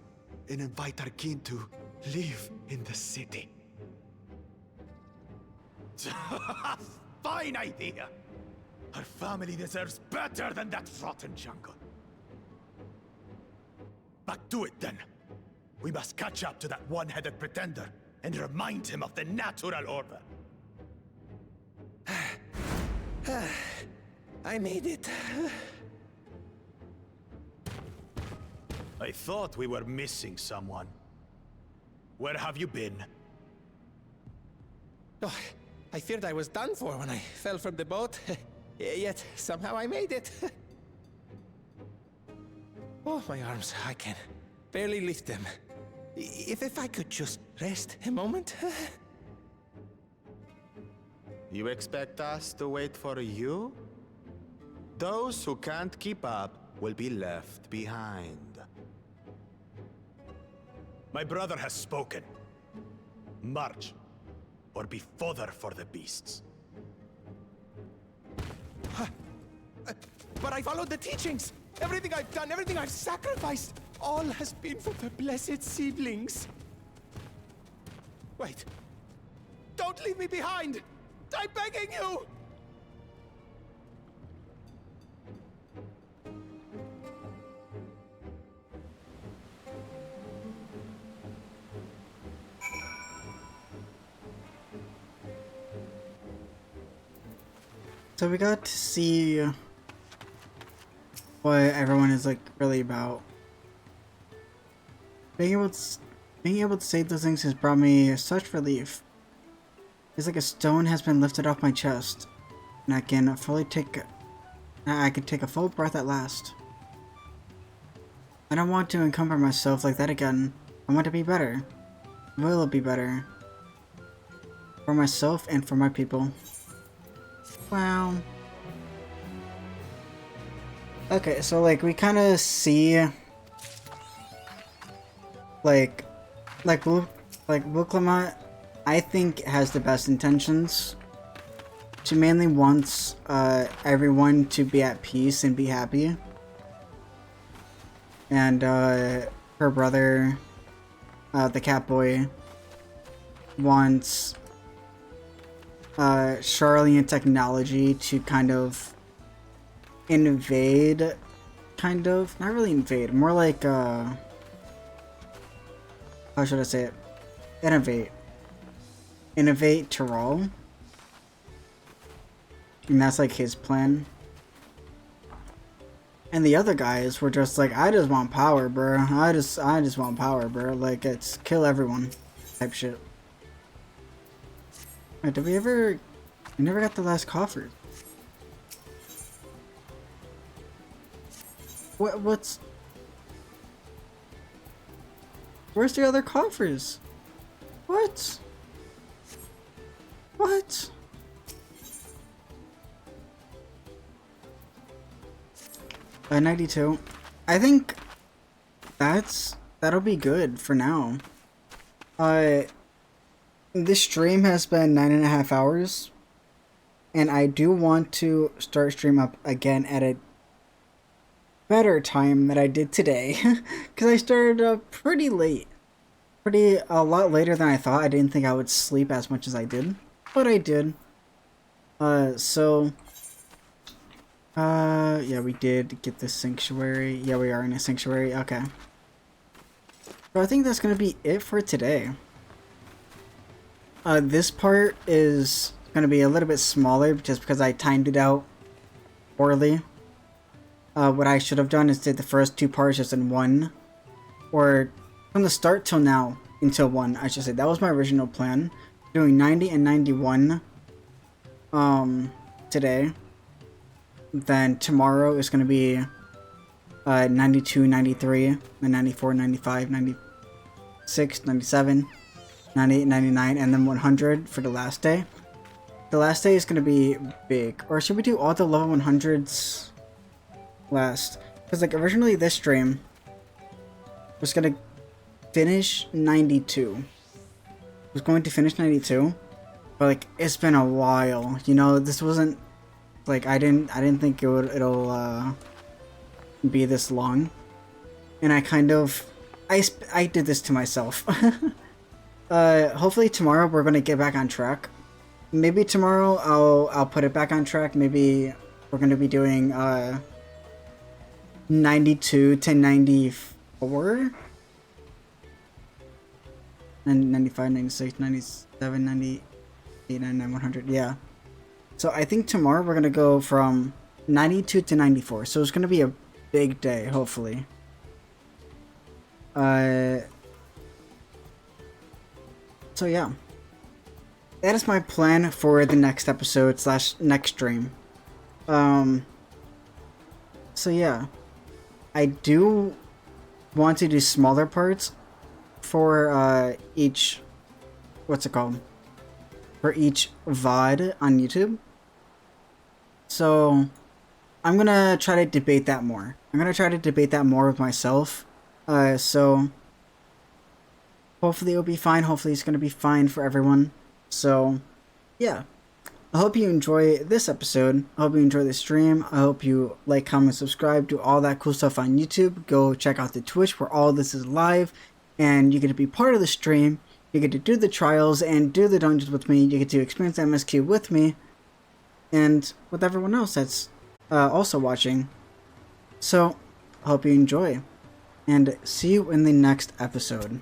and invite our kin to live in the city. Fine idea! Our family deserves better than that rotten jungle. Back to it then. We must catch up to that one-headed pretender and remind him of the natural order. I made it. I thought we were missing someone. Where have you been? Oh, I feared I was done for when I fell from the boat. Yet somehow I made it. Oh, my arms, I can barely lift them. If I could just rest a moment. You expect us to wait for you? Those who can't keep up will be left behind. My brother has spoken. March, or be fodder for the beasts. But I followed the teachings! Everything I've done, everything I've sacrificed, all has been for the blessed seedlings. Wait. Don't leave me behind! I'm begging you! So we got to see what everyone is like really about. Being able to say those things has brought me such relief. It's like a stone has been lifted off my chest, and I can take a full breath at last. I don't want to encumber myself like that again. I want to be better. Will be better. For myself and for my people. Wow. Okay, so like we kind of see like Wuklamat, I think, has the best intentions. She mainly wants everyone to be at peace and be happy. And her brother, the cat boy, wants Charlian technology to kind of invade, not really invade, more like how should I say it? Innovate Tyrol. And that's like his plan. And the other guys were just like, I just want power, bro. I just want power, bro. Like, it's kill everyone type shit. Wait, did we never got the last coffer. Where's the other coffers? What? 92. I think that'll be good for now. This stream has been 9.5 hours, and I do want to start stream up again at a better time than I did today, because I started up pretty late. A lot later than I thought. I didn't think I would sleep as much as I did, but I did. Yeah, we did get the sanctuary. Yeah, we are in a sanctuary. Okay. So I think that's gonna be it for today. This part is gonna be a little bit smaller just because I timed it out poorly. What I should have done is did the first 2 parts just in one, or from the start till now until one, I should say. That was my original plan. Doing 90 and 91 today. Then tomorrow is going to be 92, 93, and 94, 95, 96, 97, 98, 99, and then 100 for the last day. The last day is going to be big. Or should we do all the level 100s last? Because like originally this stream was going to finish 92. Was going to finish 92, but like it's been a while. You know, this wasn't like I didn't think it'll be this long, and I kind of I did this to myself. Hopefully tomorrow we're gonna get back on track. Maybe tomorrow I'll put it back on track. Maybe we're gonna be doing 92 to 94. And 95, 96, 97, 98, 99, 100, yeah. So I think tomorrow we're going to go from 92 to 94. So it's going to be a big day, hopefully. So yeah. That is my plan for the next episode / next stream. So yeah. I do want to do smaller parts for each, what's it called? for each VOD on YouTube. So I'm gonna try to debate that more. I'm gonna try to debate that more with myself. So hopefully it'll be fine. Hopefully it's gonna be fine for everyone. So yeah. I hope you enjoy this episode. I hope you enjoy the stream. I hope you like, comment, subscribe, do all that cool stuff on YouTube. Go check out the Twitch where all this is live. And you get to be part of the stream. You get to do the trials and do the dungeons with me. You get to experience MSQ with me. And with everyone else that's also watching. So, I hope you enjoy. And see you in the next episode.